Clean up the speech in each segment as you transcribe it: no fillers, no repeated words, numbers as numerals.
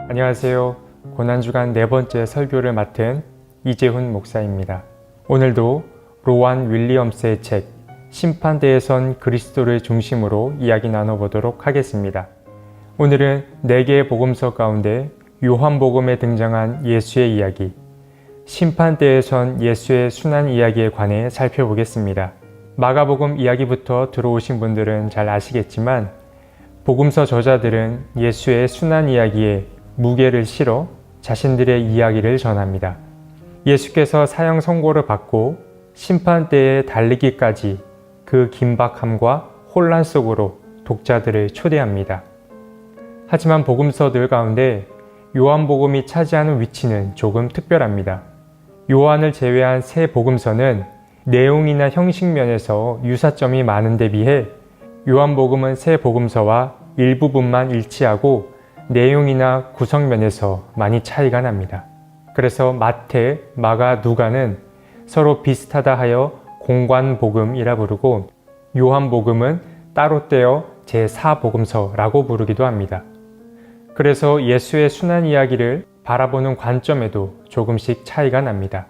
안녕하세요. 고난주간 네 번째 설교를 맡은 이재훈 목사입니다. 오늘도 로완 윌리엄스의 책 심판대에 선 그리스도를 중심으로 이야기 나눠보도록 하겠습니다. 오늘은 4개의 복음서 가운데 요한복음에 등장한 예수의 이야기, 심판대에 선 예수의 순환 이야기에 관해 살펴보겠습니다. 마가복음 이야기부터 들어오신 분들은 잘 아시겠지만 복음서 저자들은 예수의 순환 이야기에 무게를 실어 자신들의 이야기를 전합니다. 예수께서 사형 선고를 받고 심판대에 달리기까지 그 긴박함과 혼란 속으로 독자들을 초대합니다. 하지만 복음서들 가운데 요한복음이 차지하는 위치는 조금 특별합니다. 요한을 제외한 세 복음서는 내용이나 형식 면에서 유사점이 많은 데 비해 요한복음은 세 복음서와 일부분만 일치하고 내용이나 구성면에서 많이 차이가 납니다. 그래서 마태, 마가, 누가는 서로 비슷하다 하여 공관복음이라 부르고 요한복음은 따로 떼어 제4복음서라고 부르기도 합니다. 그래서 예수의 순환 이야기를 바라보는 관점에도 조금씩 차이가 납니다.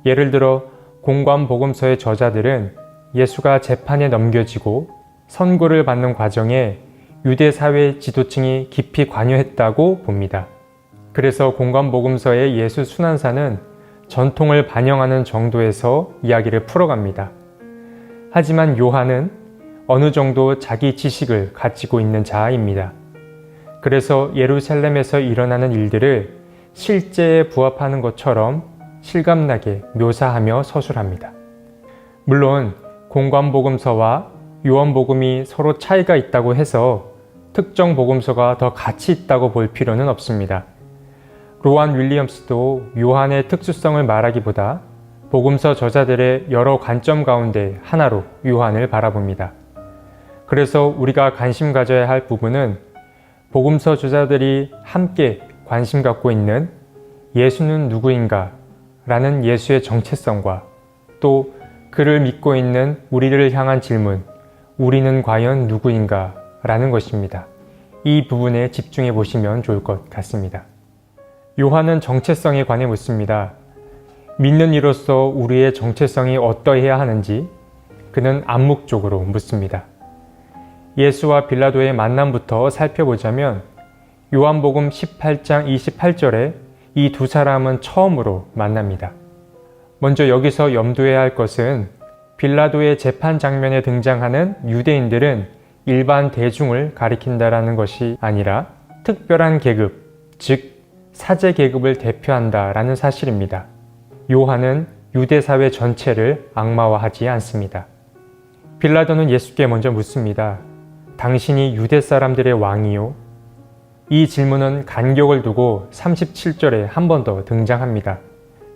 예를 들어 공관복음서의 저자들은 예수가 재판에 넘겨지고 선고를 받는 과정에 유대 사회 지도층이 깊이 관여했다고 봅니다. 그래서 공관복음서의 예수 순환사는 전통을 반영하는 정도에서 이야기를 풀어갑니다. 하지만 요한은 어느 정도 자기 지식을 가지고 있는 자입니다. 그래서 예루살렘에서 일어나는 일들을 실제에 부합하는 것처럼 실감나게 묘사하며 서술합니다. 물론 공관복음서와 요한복음이 서로 차이가 있다고 해서 특정 복음서가 더 가치 있다고 볼 필요는 없습니다. 로완 윌리엄스도 요한의 특수성을 말하기보다 복음서 저자들의 여러 관점 가운데 하나로 요한을 바라봅니다. 그래서 우리가 관심 가져야 할 부분은 복음서 저자들이 함께 관심 갖고 있는 예수는 누구인가 라는 예수의 정체성과 또 그를 믿고 있는 우리를 향한 질문, 우리는 과연 누구인가 라는 것입니다. 이 부분에 집중해 보시면 좋을 것 같습니다. 요한은 정체성에 관해 묻습니다. 믿는 이로서 우리의 정체성이 어떠해야 하는지 그는 암묵적으로 묻습니다. 예수와 빌라도의 만남부터 살펴보자면 요한복음 18장 28절에 이 두 사람은 처음으로 만납니다. 먼저 여기서 염두해야 할 것은 빌라도의 재판 장면에 등장하는 유대인들은 일반 대중을 가리킨다라는 것이 아니라 특별한 계급, 즉 사제 계급을 대표한다라는 사실입니다. 요한은 유대 사회 전체를 악마화하지 않습니다. 빌라도는 예수께 먼저 묻습니다. 당신이 유대 사람들의 왕이요? 이 질문은 간격을 두고 37절에 한 번 더 등장합니다.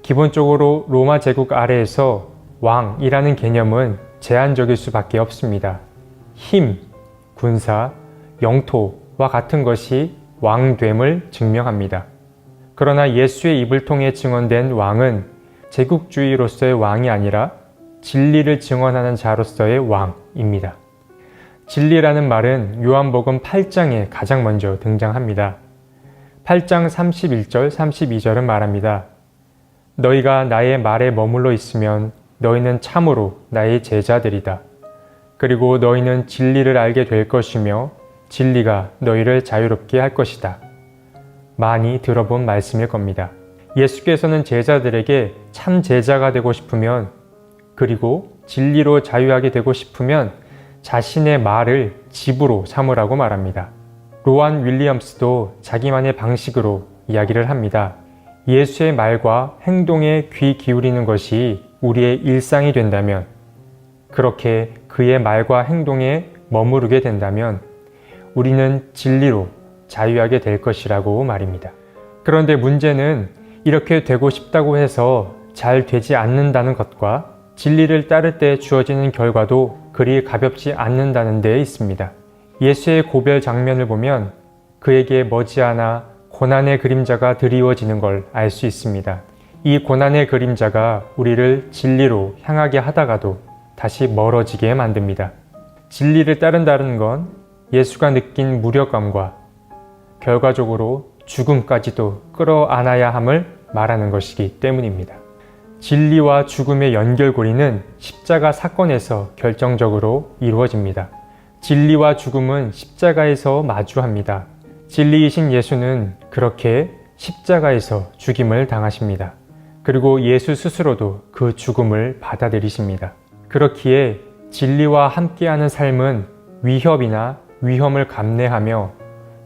기본적으로 로마 제국 아래에서 왕이라는 개념은 제한적일 수밖에 없습니다. 힘, 군사, 영토와 같은 것이 왕됨을 증명합니다. 그러나 예수의 입을 통해 증언된 왕은 제국주의로서의 왕이 아니라 진리를 증언하는 자로서의 왕입니다. 진리라는 말은 요한복음 8장에 가장 먼저 등장합니다. 8장 31절, 32절은 말합니다. 너희가 나의 말에 머물러 있으면 너희는 참으로 나의 제자들이다. 그리고 너희는 진리를 알게 될 것이며 진리가 너희를 자유롭게 할 것이다. 많이 들어본 말씀일 겁니다. 예수께서는 제자들에게 참 제자가 되고 싶으면 그리고 진리로 자유하게 되고 싶으면 자신의 말을 집으로 삼으라고 말합니다. 로완 윌리엄스도 자기만의 방식으로 이야기를 합니다. 예수의 말과 행동에 귀 기울이는 것이 우리의 일상이 된다면, 그렇게 그의 말과 행동에 머무르게 된다면 우리는 진리로 자유하게 될 것이라고 말입니다. 그런데 문제는 이렇게 되고 싶다고 해서 잘 되지 않는다는 것과 진리를 따를 때 주어지는 결과도 그리 가볍지 않는다는 데에 있습니다. 예수의 고별 장면을 보면 그에게 머지않아 고난의 그림자가 드리워지는 걸 알 수 있습니다. 이 고난의 그림자가 우리를 진리로 향하게 하다가도 다시 멀어지게 만듭니다. 진리를 따른다는 건 예수가 느낀 무력감과 결과적으로 죽음까지도 끌어안아야 함을 말하는 것이기 때문입니다. 진리와 죽음의 연결고리는 십자가 사건에서 결정적으로 이루어집니다. 진리와 죽음은 십자가에서 마주합니다. 진리이신 예수는 그렇게 십자가에서 죽임을 당하십니다. 그리고 예수 스스로도 그 죽음을 받아들이십니다. 그렇기에 진리와 함께하는 삶은 위협이나 위험을 감내하며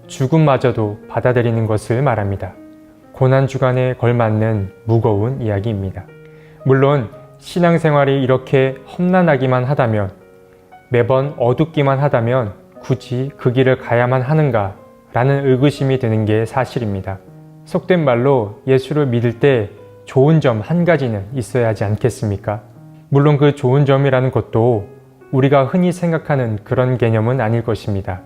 죽음마저도 받아들이는 것을 말합니다. 고난주간에 걸맞는 무거운 이야기입니다. 물론 신앙생활이 이렇게 험난하기만 하다면, 매번 어둡기만 하다면 굳이 그 길을 가야만 하는가 라는 의구심이 드는 게 사실입니다. 속된 말로 예수를 믿을 때 좋은 점 한 가지는 있어야 하지 않겠습니까? 물론 그 좋은 점이라는 것도 우리가 흔히 생각하는 그런 개념은 아닐 것입니다.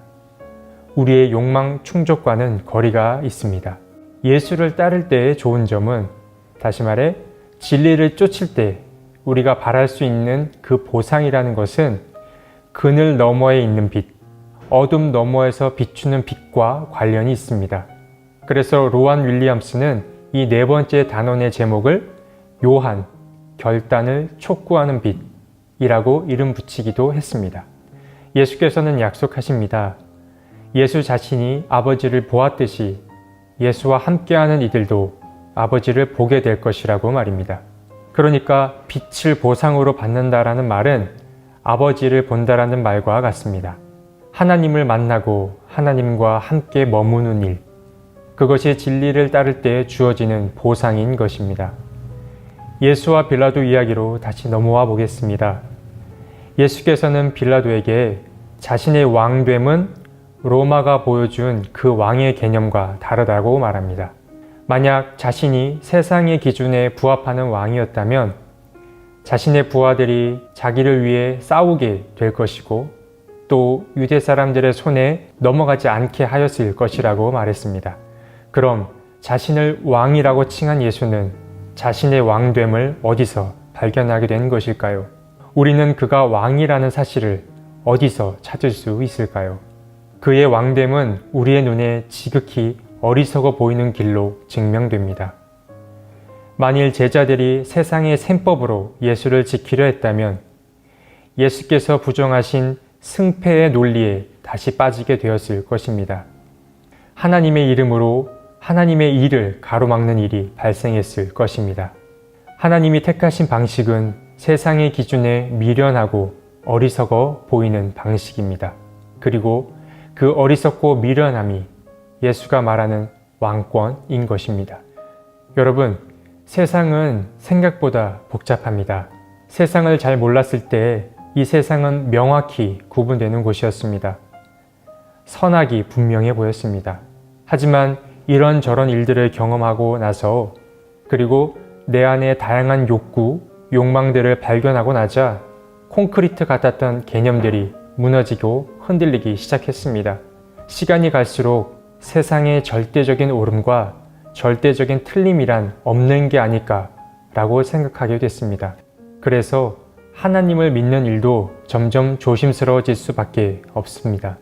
우리의 욕망 충족과는 거리가 있습니다. 예수를 따를 때의 좋은 점은, 다시 말해 진리를 쫓을 때 우리가 바랄 수 있는 그 보상이라는 것은 그늘 너머에 있는 빛, 어둠 너머에서 비추는 빛과 관련이 있습니다. 그래서 로완 윌리엄스는 이 네 번째 단원의 제목을 요한, 결단을 촉구하는 빛이라고 이름 붙이기도 했습니다. 예수께서는 약속하십니다. 예수 자신이 아버지를 보았듯이 예수와 함께하는 이들도 아버지를 보게 될 것이라고 말입니다. 그러니까 빛을 보상으로 받는다라는 말은 아버지를 본다라는 말과 같습니다. 하나님을 만나고 하나님과 함께 머무는 일, 그것이 진리를 따를 때 주어지는 보상인 것입니다. 예수와 빌라도 이야기로 다시 넘어와 보겠습니다. 예수께서는 빌라도에게 자신의 왕됨은 로마가 보여준 그 왕의 개념과 다르다고 말합니다. 만약 자신이 세상의 기준에 부합하는 왕이었다면 자신의 부하들이 자기를 위해 싸우게 될 것이고 또 유대 사람들의 손에 넘어가지 않게 하였을 것이라고 말했습니다. 그럼 자신을 왕이라고 칭한 예수는 자신의 왕됨을 어디서 발견하게 된 것일까요? 우리는 그가 왕이라는 사실을 어디서 찾을 수 있을까요? 그의 왕됨은 우리의 눈에 지극히 어리석어 보이는 길로 증명됩니다. 만일 제자들이 세상의 셈법으로 예수를 지키려 했다면 예수께서 부정하신 승패의 논리에 다시 빠지게 되었을 것입니다. 하나님의 이름으로 하나님의 일을 가로막는 일이 발생했을 것입니다. 하나님이 택하신 방식은 세상의 기준에 미련하고 어리석어 보이는 방식입니다. 그리고 그 어리석고 미련함이 예수가 말하는 왕권인 것입니다. 여러분, 세상은 생각보다 복잡합니다. 세상을 잘 몰랐을 때 이 세상은 명확히 구분되는 곳이었습니다. 선악이 분명해 보였습니다. 하지만 이런저런 일들을 경험하고 나서, 그리고 내 안에 다양한 욕구, 욕망들을 발견하고 나자 콘크리트 같았던 개념들이 무너지고 흔들리기 시작했습니다. 시간이 갈수록 세상의 절대적인 옳음과 절대적인 틀림이란 없는 게 아닐까라고 생각하게 됐습니다. 그래서 하나님을 믿는 일도 점점 조심스러워질 수밖에 없습니다.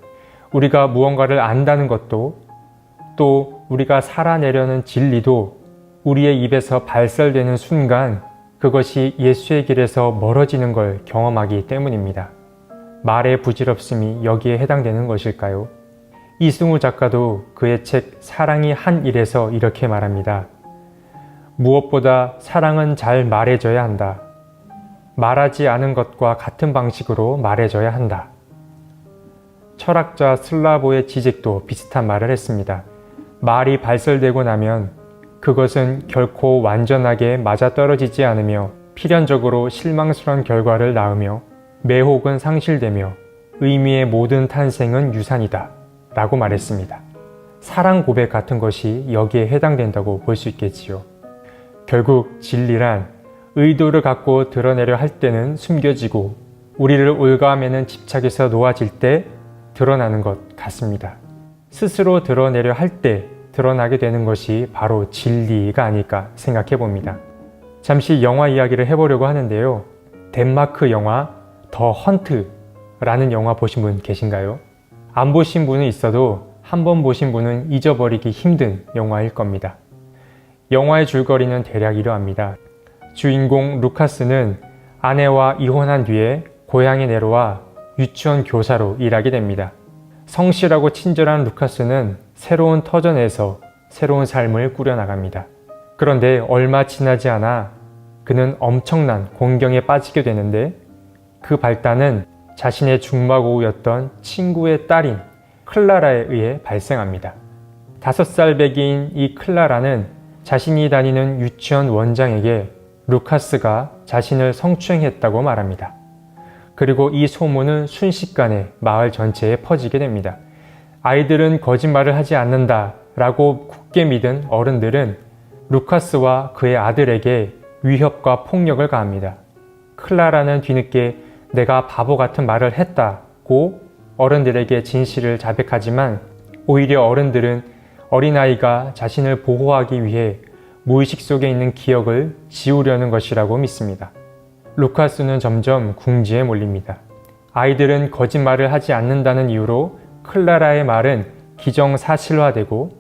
우리가 무언가를 안다는 것도, 또 우리가 살아내려는 진리도 우리의 입에서 발설되는 순간 그것이 예수의 길에서 멀어지는 걸 경험하기 때문입니다. 말의 부질없음이 여기에 해당되는 것일까요? 이승우 작가도 그의 책 사랑이 한 일에서 이렇게 말합니다. 무엇보다 사랑은 잘 말해줘야 한다. 말하지 않은 것과 같은 방식으로 말해줘야 한다. 철학자 슬라보의 지직도 비슷한 말을 했습니다. 말이 발설되고 나면 그것은 결코 완전하게 맞아떨어지지 않으며 필연적으로 실망스러운 결과를 낳으며 매혹은 상실되며 의미의 모든 탄생은 유산이다 라고 말했습니다. 사랑 고백 같은 것이 여기에 해당된다고 볼 수 있겠지요. 결국 진리란 의도를 갖고 드러내려 할 때는 숨겨지고 우리를 올가매는 집착에서 놓아질 때 드러나는 것 같습니다. 스스로 드러내려 할 때 드러나게 되는 것이 바로 진리가 아닐까 생각해 봅니다. 잠시 영화 이야기를 해보려고 하는데요. 덴마크 영화 더 헌트라는 영화 보신 분 계신가요? 안 보신 분은 있어도 한 번 보신 분은 잊어버리기 힘든 영화일 겁니다. 영화의 줄거리는 대략 이러합니다. 주인공 루카스는 아내와 이혼한 뒤에 고향에 내려와 유치원 교사로 일하게 됩니다. 성실하고 친절한 루카스는 새로운 터전에서 새로운 삶을 꾸려나갑니다. 그런데 얼마 지나지 않아 그는 엄청난 공경에 빠지게 되는데 그 발단은 자신의 중마고우였던 친구의 딸인 클라라에 의해 발생합니다. 5살 배기인 이 클라라는 자신이 다니는 유치원 원장에게 루카스가 자신을 성추행했다고 말합니다. 그리고 이 소문은 순식간에 마을 전체에 퍼지게 됩니다. 아이들은 거짓말을 하지 않는다 라고 굳게 믿은 어른들은 루카스와 그의 아들에게 위협과 폭력을 가합니다. 클라라는 뒤늦게 내가 바보 같은 말을 했다고 어른들에게 진실을 자백하지만 오히려 어른들은 어린아이가 자신을 보호하기 위해 무의식 속에 있는 기억을 지우려는 것이라고 믿습니다. 루카스는 점점 궁지에 몰립니다. 아이들은 거짓말을 하지 않는다는 이유로 클라라의 말은 기정사실화되고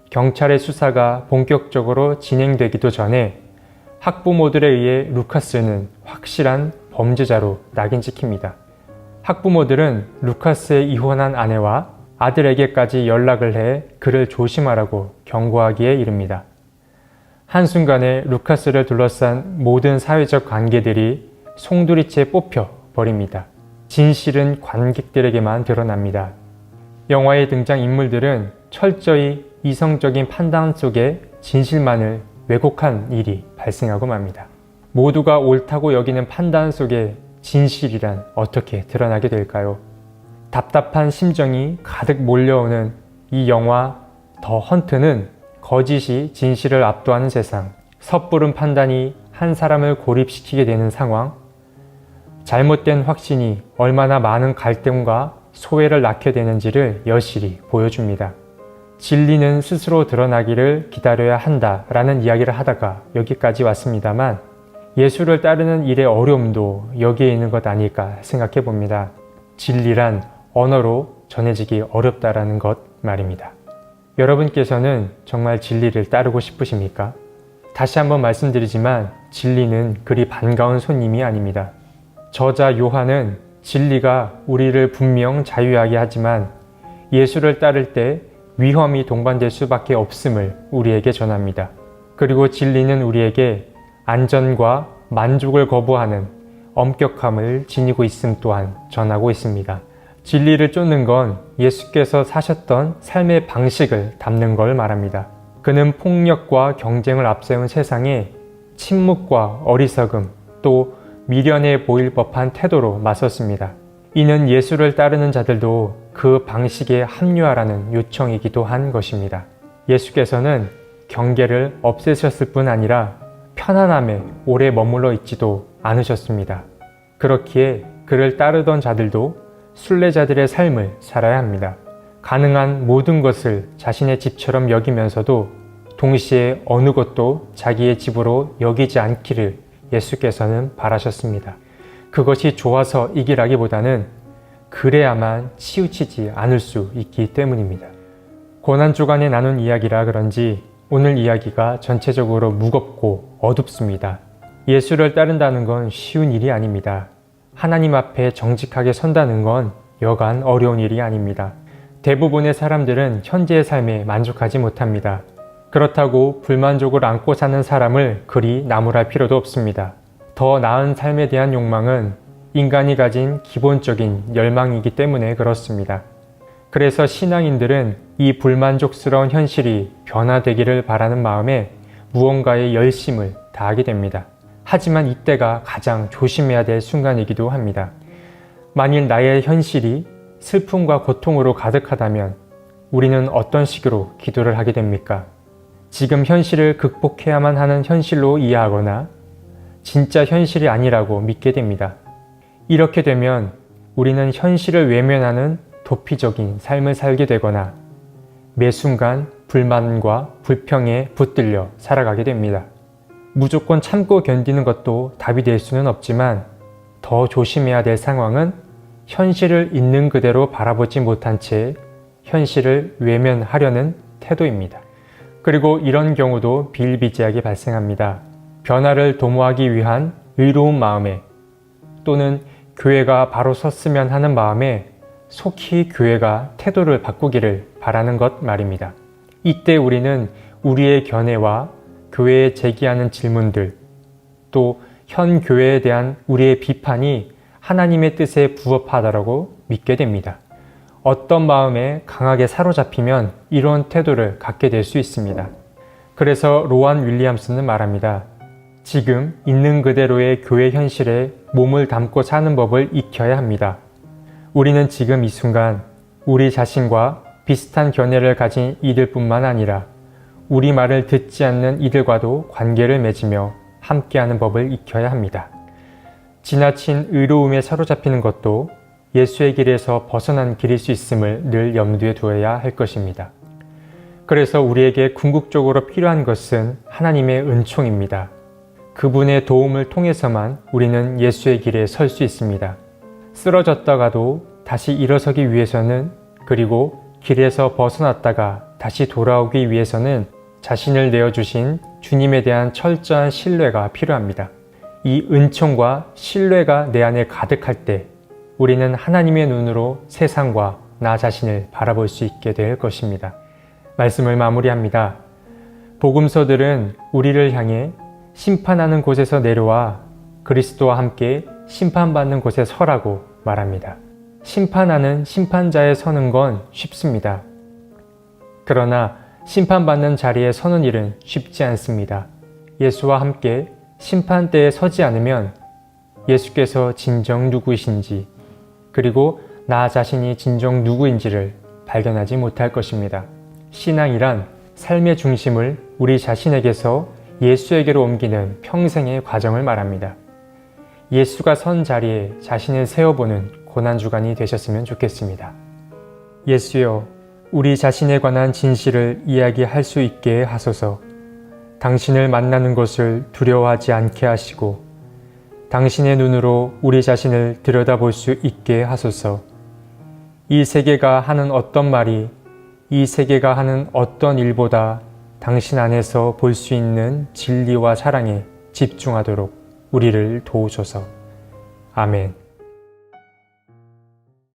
경찰의 수사가 본격적으로 진행되기도 전에 학부모들에 의해 루카스는 확실한 범죄자로 낙인 찍힙니다. 학부모들은 루카스의 이혼한 아내와 아들에게까지 연락을 해 그를 조심하라고 경고하기에 이릅니다. 한순간에 루카스를 둘러싼 모든 사회적 관계들이 송두리째 뽑혀 버립니다. 진실은 관객들에게만 드러납니다. 영화의 등장인물들은 철저히 이성적인 판단 속에 진실만을 왜곡한 일이 발생하고 맙니다. 모두가 옳다고 여기는 판단 속에 진실이란 어떻게 드러나게 될까요? 답답한 심정이 가득 몰려오는 이 영화 더 헌트는 거짓이 진실을 압도하는 세상, 섣부른 판단이 한 사람을 고립시키게 되는 상황, 잘못된 확신이 얼마나 많은 갈등과 소외를 낳게 되는지를 여실히 보여줍니다. 진리는 스스로 드러나기를 기다려야 한다라는 이야기를 하다가 여기까지 왔습니다만 예수를 따르는 일의 어려움도 여기에 있는 것 아닐까 생각해 봅니다. 진리란 언어로 전해지기 어렵다라는 것 말입니다. 여러분께서는 정말 진리를 따르고 싶으십니까? 다시 한번 말씀드리지만 진리는 그리 반가운 손님이 아닙니다. 저자 요한은 진리가 우리를 분명 자유하게 하지만 예수를 따를 때 위험이 동반될 수밖에 없음을 우리에게 전합니다. 그리고 진리는 우리에게 안전과 만족을 거부하는 엄격함을 지니고 있음 또한 전하고 있습니다. 진리를 쫓는 건 예수께서 사셨던 삶의 방식을 담는 걸 말합니다. 그는 폭력과 경쟁을 앞세운 세상에 침묵과 어리석음 또 미련해 보일 법한 태도로 맞섰습니다. 이는 예수를 따르는 자들도 그 방식에 합류하라는 요청이기도 한 것입니다. 예수께서는 경계를 없애셨을 뿐 아니라 편안함에 오래 머물러 있지도 않으셨습니다. 그렇기에 그를 따르던 자들도 순례자들의 삶을 살아야 합니다. 가능한 모든 것을 자신의 집처럼 여기면서도 동시에 어느 것도 자기의 집으로 여기지 않기를 예수께서는 바라셨습니다. 그것이 좋아서 이기라기보다는 그래야만 치우치지 않을 수 있기 때문입니다. 고난주간에 나눈 이야기라 그런지 오늘 이야기가 전체적으로 무겁고 어둡습니다. 예수를 따른다는 건 쉬운 일이 아닙니다. 하나님 앞에 정직하게 선다는 건 여간 어려운 일이 아닙니다. 대부분의 사람들은 현재의 삶에 만족하지 못합니다. 그렇다고 불만족을 안고 사는 사람을 그리 나무랄 필요도 없습니다. 더 나은 삶에 대한 욕망은 인간이 가진 기본적인 열망이기 때문에 그렇습니다. 그래서 신앙인들은 이 불만족스러운 현실이 변화되기를 바라는 마음에 무언가의 열심을 다하게 됩니다. 하지만 이때가 가장 조심해야 될 순간이기도 합니다. 만일 나의 현실이 슬픔과 고통으로 가득하다면 우리는 어떤 식으로 기도를 하게 됩니까? 지금 현실을 극복해야만 하는 현실로 이해하거나 진짜 현실이 아니라고 믿게 됩니다. 이렇게 되면 우리는 현실을 외면하는 도피적인 삶을 살게 되거나 매 순간 불만과 불평에 붙들려 살아가게 됩니다. 무조건 참고 견디는 것도 답이 될 수는 없지만 더 조심해야 될 상황은 현실을 있는 그대로 바라보지 못한 채 현실을 외면하려는 태도입니다. 그리고 이런 경우도 비일비재하게 발생합니다. 변화를 도모하기 위한 의로운 마음에 또는 교회가 바로 섰으면 하는 마음에 속히 교회가 태도를 바꾸기를 바라는 것 말입니다. 이때 우리는 우리의 견해와 교회에 제기하는 질문들, 또 현 교회에 대한 우리의 비판이 하나님의 뜻에 부합하다라고 믿게 됩니다. 어떤 마음에 강하게 사로잡히면 이런 태도를 갖게 될 수 있습니다. 그래서 로안 윌리엄스는 말합니다. 지금 있는 그대로의 교회 현실에 몸을 담고 사는 법을 익혀야 합니다. 우리는 지금 이 순간 우리 자신과 비슷한 견해를 가진 이들뿐만 아니라 우리 말을 듣지 않는 이들과도 관계를 맺으며 함께하는 법을 익혀야 합니다. 지나친 의로움에 사로잡히는 것도 예수의 길에서 벗어난 길일 수 있음을 늘 염두에 두어야 할 것입니다. 그래서 우리에게 궁극적으로 필요한 것은 하나님의 은총입니다. 그분의 도움을 통해서만 우리는 예수의 길에 설 수 있습니다. 쓰러졌다가도 다시 일어서기 위해서는, 그리고 길에서 벗어났다가 다시 돌아오기 위해서는 자신을 내어주신 주님에 대한 철저한 신뢰가 필요합니다. 이 은총과 신뢰가 내 안에 가득할 때 우리는 하나님의 눈으로 세상과 나 자신을 바라볼 수 있게 될 것입니다. 말씀을 마무리합니다. 복음서들은 우리를 향해 심판하는 곳에서 내려와 그리스도와 함께 심판받는 곳에 서라고 말합니다. 심판하는 심판자에 서는 건 쉽습니다. 그러나 심판받는 자리에 서는 일은 쉽지 않습니다. 예수와 함께 심판대에 서지 않으면 예수께서 진정 누구이신지, 그리고 나 자신이 진정 누구인지를 발견하지 못할 것입니다. 신앙이란 삶의 중심을 우리 자신에게서 예수에게로 옮기는 평생의 과정을 말합니다. 예수가 선 자리에 자신을 세워보는 고난주간이 되셨으면 좋겠습니다. 예수여, 우리 자신에 관한 진실을 이야기할 수 있게 하소서. 당신을 만나는 것을 두려워하지 않게 하시고 당신의 눈으로 우리 자신을 들여다볼 수 있게 하소서. 이 세계가 하는 어떤 말이, 이 세계가 하는 어떤 일보다 당신 안에서 볼 수 있는 진리와 사랑에 집중하도록 우리를 도우소서. 아멘.